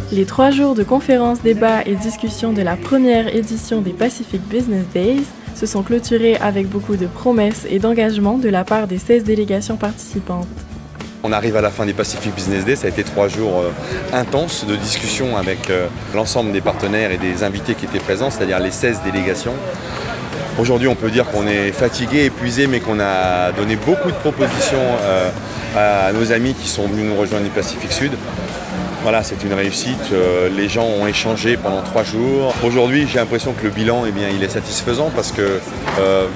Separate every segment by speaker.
Speaker 1: Les 3 jours de conférences, débats et discussions de la première édition des Pacific Business Days se sont clôturés avec beaucoup de promesses et d'engagement de la part des 16 délégations participantes.
Speaker 2: On arrive à la fin des Pacific Business Days, ça a été 3 jours intenses de discussion avec l'ensemble des partenaires et des invités qui étaient présents, c'est-à-dire les 16 délégations. Aujourd'hui, on peut dire qu'on est fatigué, épuisé, mais qu'on a donné beaucoup de propositions à nos amis qui sont venus nous rejoindre du Pacifique Sud. Voilà, c'est une réussite. Les gens ont échangé pendant 3 jours. Aujourd'hui, j'ai l'impression que le bilan, il est satisfaisant parce qu'il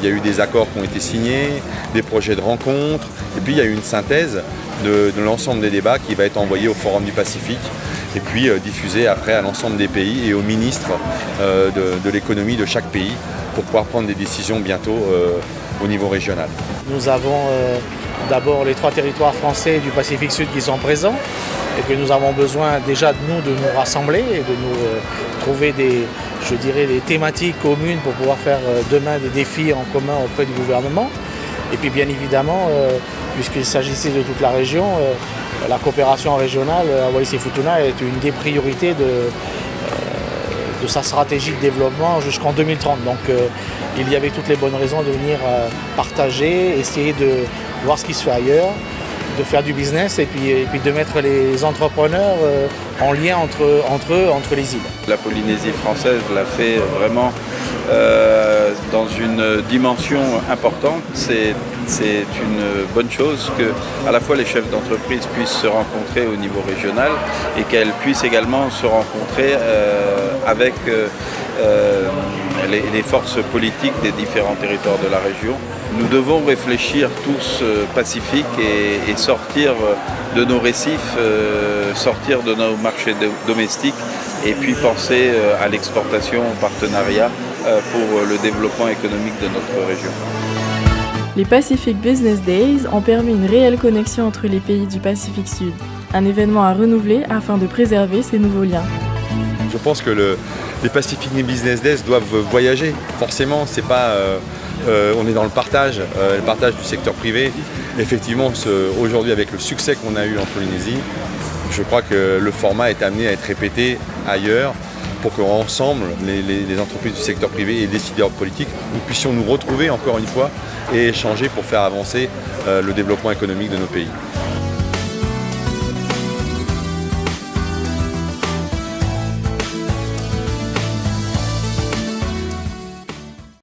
Speaker 2: y a eu des accords qui ont été signés, des projets de rencontres, et puis il y a eu une synthèse de l'ensemble des débats qui va être envoyé au Forum du Pacifique et puis diffusé après à l'ensemble des pays et aux ministres de l'économie de chaque pays pour pouvoir prendre des décisions bientôt au niveau régional.
Speaker 3: Nous avons d'abord les 3 territoires français du Pacifique Sud qui sont présents et que nous avons besoin déjà de nous rassembler et de nous trouver des thématiques communes pour pouvoir faire demain des défis en commun auprès du gouvernement. Et puis bien évidemment, puisqu'il s'agissait de toute la région, la coopération régionale à Wallis-et-Futuna est une des priorités de sa stratégie de développement jusqu'en 2030. Donc il y avait toutes les bonnes raisons de venir partager, essayer de voir ce qui se fait ailleurs, de faire du business et puis de mettre les entrepreneurs en lien entre les îles.
Speaker 4: La Polynésie française l'a fait vraiment dans une dimension importante. C'est une bonne chose que à la fois les chefs d'entreprise puissent se rencontrer au niveau régional et qu'elles puissent également se rencontrer avec les forces politiques des différents territoires de la région. Nous devons réfléchir tous pacifiques et sortir de nos récifs, sortir de nos marchés domestiques et puis penser à l'exportation, au partenariat pour le développement économique de notre région.
Speaker 1: Les Pacific Business Days ont permis une réelle connexion entre les pays du Pacifique Sud, un événement à renouveler afin de préserver ces nouveaux liens.
Speaker 2: Je pense que les Pacific Business Days doivent voyager. Forcément, c'est pas, on est dans le partage du secteur privé. Effectivement, aujourd'hui, avec le succès qu'on a eu en Polynésie, je crois que le format est amené à être répété ailleurs pour qu'ensemble, les entreprises du secteur privé et les décideurs politiques, nous puissions nous retrouver encore une fois et échanger pour faire avancer le développement économique de nos pays.